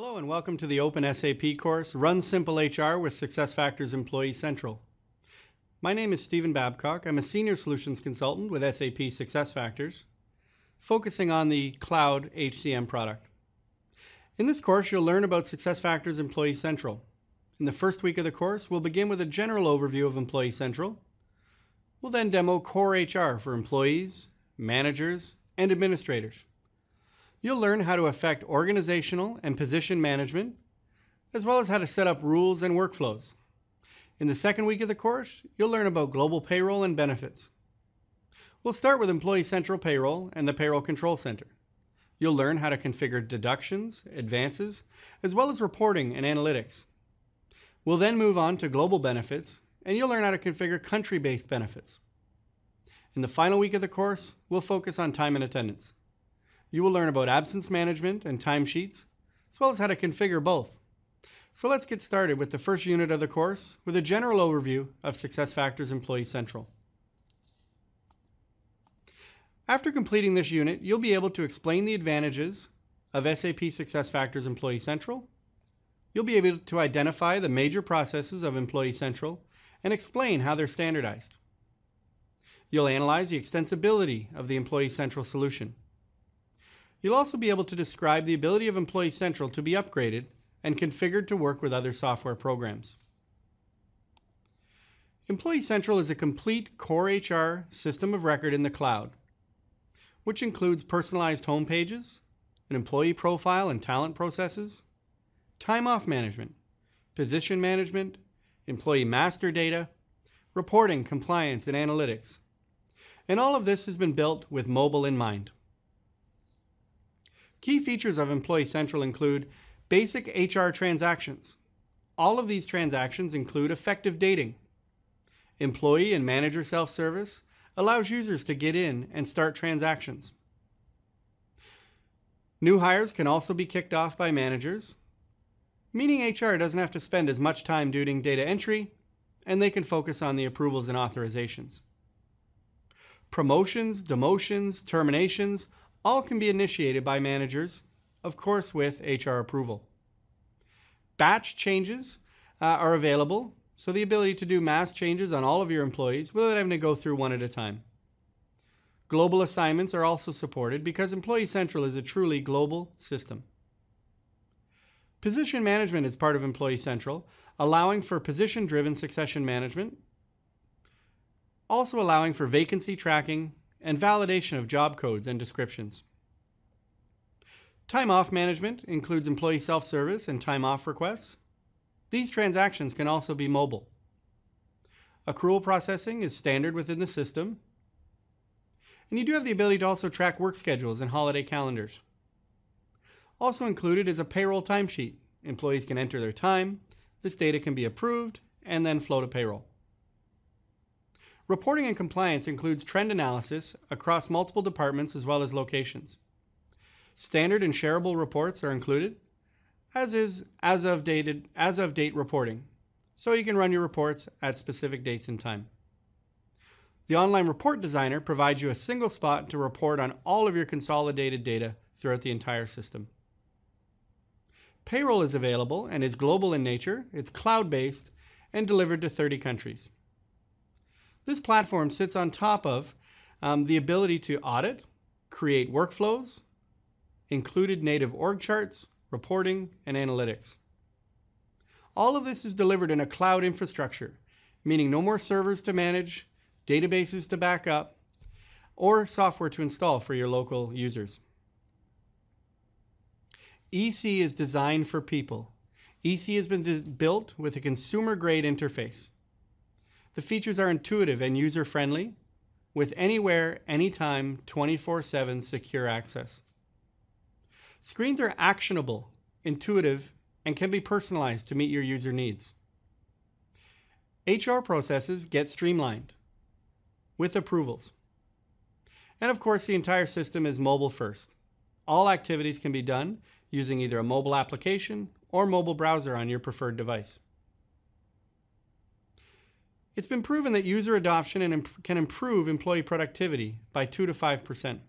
Hello and welcome to the Open SAP course, Run Simple HR with SuccessFactors Employee Central. My name is Stephen Babcock. I'm a Senior Solutions Consultant with SAP SuccessFactors, focusing on the Cloud HCM product. In this course, you'll learn about SuccessFactors Employee Central. In the first week of the course, we'll begin with a general overview of Employee Central. We'll then demo Core HR for employees, managers, and administrators. You'll learn how to affect organizational and position management, as well as how to set up rules and workflows. In the second week of the course, you'll learn about global payroll and benefits. We'll start with Employee Central Payroll and the Payroll Control Center. You'll learn how to configure deductions, advances, as well as reporting and analytics. We'll then move on to global benefits, and you'll learn how to configure country-based benefits. In the final week of the course, we'll focus on time and attendance. You will learn about absence management and timesheets, as well as how to configure both. So let's get started with the first unit of the course with a general overview of SuccessFactors Employee Central. After completing this unit, you'll be able to explain the advantages of SAP SuccessFactors Employee Central. You'll be able to identify the major processes of Employee Central and explain how they're standardized. You'll analyze the extensibility of the Employee Central solution. You'll also be able to describe the ability of Employee Central to be upgraded and configured to work with other software programs. Employee Central is a complete core HR system of record in the cloud, which includes personalized home pages, an employee profile and talent processes, time off management, position management, employee master data, reporting, compliance, and analytics. And all of this has been built with mobile in mind. Key features of Employee Central include basic HR transactions. All of these transactions include effective dating. Employee and manager self-service allows users to get in and start transactions. New hires can also be kicked off by managers, meaning HR doesn't have to spend as much time doing data entry, and they can focus on the approvals and authorizations. Promotions, demotions, terminations, all can be initiated by managers, of course with HR approval. Batch changes are available, so the ability to do mass changes on all of your employees without having to go through one at a time. Global assignments are also supported because Employee Central is a truly global system. Position management is part of Employee Central, allowing for position-driven succession management, also allowing for vacancy tracking and validation of job codes and descriptions. Time off management includes employee self-service and time off requests. These transactions can also be mobile. Accrual processing is standard within the system. And you do have the ability to also track work schedules and holiday calendars. Also included is a payroll timesheet. Employees can enter their time, this data can be approved, and then flow to payroll. Reporting and compliance includes trend analysis across multiple departments as well as locations. Standard and shareable reports are included, as is as of date reporting, so you can run your reports at specific dates and time. The online report designer provides you a single spot to report on all of your consolidated data throughout the entire system. Payroll is available and is global in nature. It's cloud-based and delivered to 30 countries. This platform sits on top of the ability to audit, create workflows, included native org charts, reporting, and analytics. All of this is delivered in a cloud infrastructure, meaning no more servers to manage, databases to back up, or software to install for your local users. EC is designed for people. EC has been built with a consumer-grade interface. The features are intuitive and user-friendly, with anywhere, anytime, 24/7 secure access. Screens are actionable, intuitive, and can be personalized to meet your user needs. HR processes get streamlined with approvals. And of course, the entire system is mobile first. All activities can be done using either a mobile application or mobile browser on your preferred device. It's been proven that user adoption can improve employee productivity by 2 to 5%.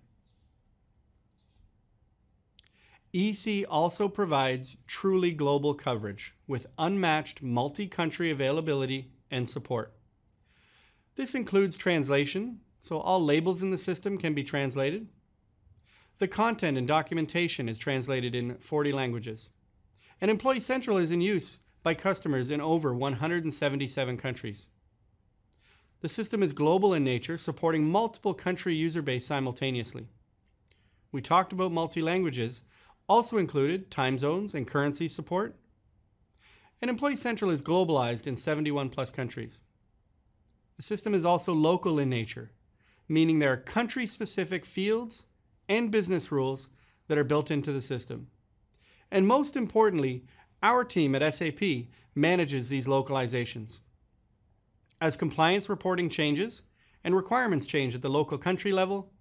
EC also provides truly global coverage with unmatched multi-country availability and support. This includes translation, so all labels in the system can be translated. The content and documentation is translated in 40 languages. And Employee Central is in use by customers in over 177 countries. The system is global in nature, supporting multiple country user base simultaneously. We talked about multi-languages, also included time zones and currency support. And Employee Central is globalized in 71 plus countries. The system is also local in nature, meaning there are country-specific fields and business rules that are built into the system. And most importantly, our team at SAP manages these localizations. As compliance reporting changes and requirements change at the local country level,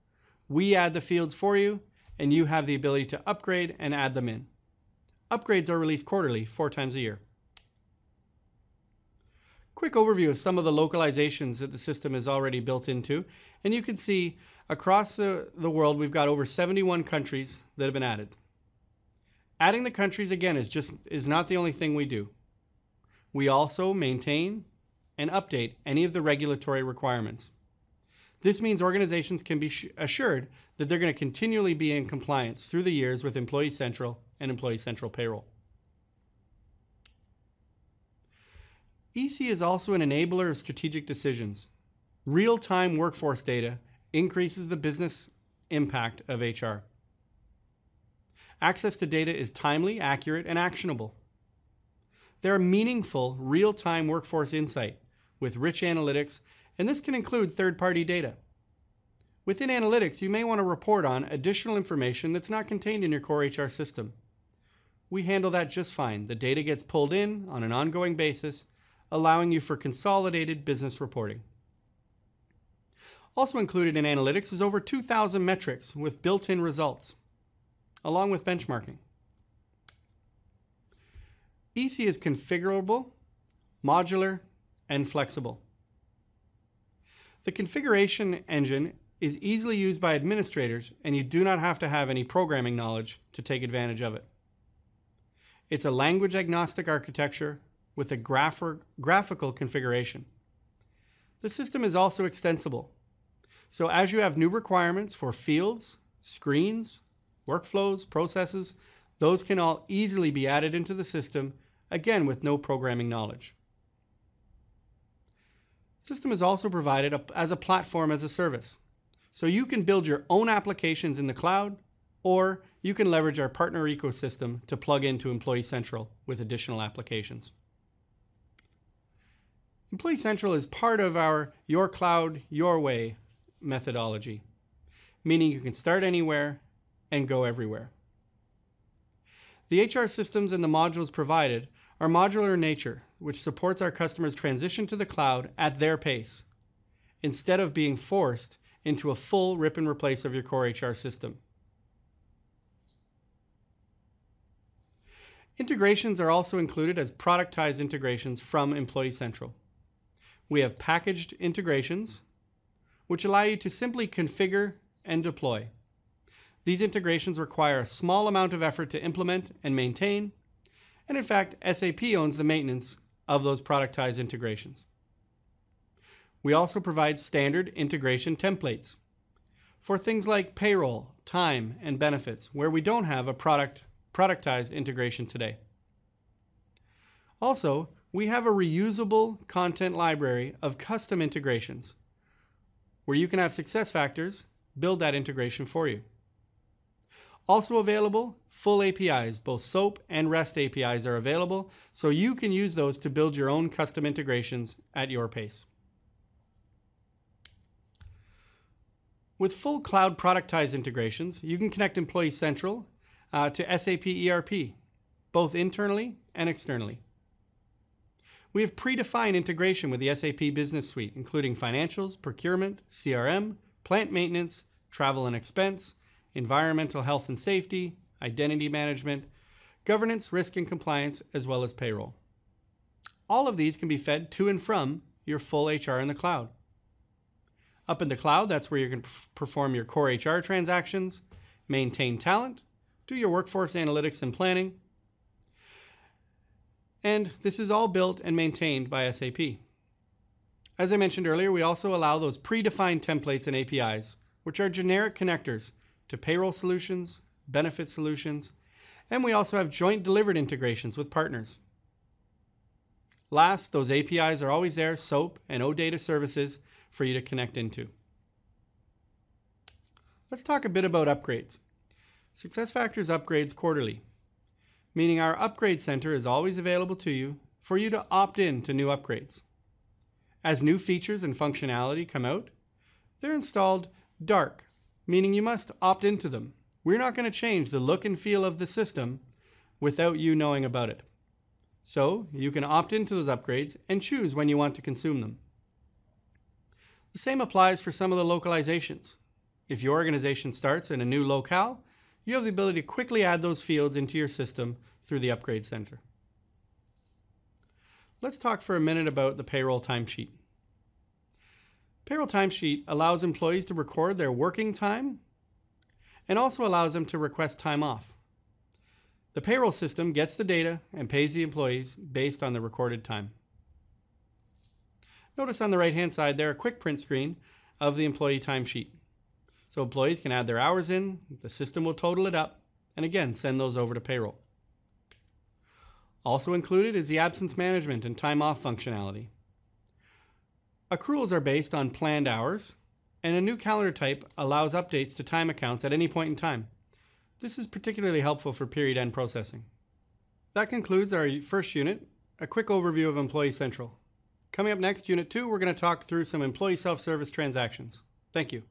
we add the fields for you, and you have the ability to upgrade and add them in. Upgrades are released quarterly, 4 times a year. Quick overview of some of the localizations that the system is already built into, and you can see across the world we've got over 71 countries that have been added. Adding the countries again is not the only thing we do. We also maintain and update any of the regulatory requirements. This means organizations can be assured that they're going to continually be in compliance through the years with Employee Central and Employee Central Payroll. EC is also an enabler of strategic decisions. Real-time workforce data increases the business impact of HR. Access to data is timely, accurate, and actionable. There are meaningful real-time workforce insight with rich analytics, and this can include third-party data. Within analytics, you may want to report on additional information that's not contained in your core HR system. We handle that just fine. The data gets pulled in on an ongoing basis, allowing you for consolidated business reporting. Also included in analytics is over 2,000 metrics with built-in results, along with benchmarking. EC is configurable, modular, and flexible. The configuration engine is easily used by administrators, and you do not have to have any programming knowledge to take advantage of it. It's a language-agnostic architecture with a graphical configuration. The system is also extensible. So as you have new requirements for fields, screens, workflows, processes, those can all easily be added into the system, again with no programming knowledge. The system is also provided as a platform as a service. So you can build your own applications in the cloud, or you can leverage our partner ecosystem to plug into Employee Central with additional applications. Employee Central is part of our Your Cloud, Your Way methodology, meaning you can start anywhere and go everywhere. The HR systems and the modules provided are modular in nature, which supports our customers' transition to the cloud at their pace, instead of being forced into a full rip and replace of your core HR system. Integrations are also included as productized integrations from Employee Central. We have packaged integrations, which allow you to simply configure and deploy. These integrations require a small amount of effort to implement and maintain, and in fact, SAP owns the maintenance of those productized integrations. We also provide standard integration templates for things like payroll, time, and benefits, where we don't have a productized integration today. Also, we have a reusable content library of custom integrations, where you can have SuccessFactors build that integration for you. Also available, full APIs, both SOAP and REST APIs are available, so you can use those to build your own custom integrations at your pace. With full cloud productized integrations, you can connect Employee Central to SAP ERP, both internally and externally. We have predefined integration with the SAP Business Suite, including financials, procurement, CRM, plant maintenance, travel and expense, environmental health and safety, identity management, governance, risk and compliance, as well as payroll. All of these can be fed to and from your full HR in the cloud. Up in the cloud, that's where you can perform your core HR transactions, maintain talent, do your workforce analytics and planning. And this is all built and maintained by SAP. As I mentioned earlier, we also allow those predefined templates and APIs, which are generic connectors to payroll solutions, benefit solutions, and we also have joint delivered integrations with partners. Last, those APIs are always there, SOAP and OData services for you to connect into. Let's talk a bit about upgrades. SuccessFactors upgrades quarterly, meaning our upgrade center is always available to you for you to opt in to new upgrades. As new features and functionality come out, they're installed dark, meaning you must opt into them. We're not going to change the look and feel of the system without you knowing about it. So you can opt into those upgrades and choose when you want to consume them. The same applies for some of the localizations. If your organization starts in a new locale, you have the ability to quickly add those fields into your system through the Upgrade Center. Let's talk for a minute about the payroll timesheet. Payroll timesheet allows employees to record their working time and also allows them to request time off. The payroll system gets the data and pays the employees based on the recorded time. Notice on the right-hand side there a quick print screen of the employee timesheet. So employees can add their hours in, the system will total it up, and again send those over to payroll. Also included is the absence management and time off functionality. Accruals are based on planned hours, and a new calendar type allows updates to time accounts at any point in time. This is particularly helpful for period end processing. That concludes our first unit, a quick overview of Employee Central. Coming up next, Unit 2, we're going to talk through some employee self-service transactions. Thank you.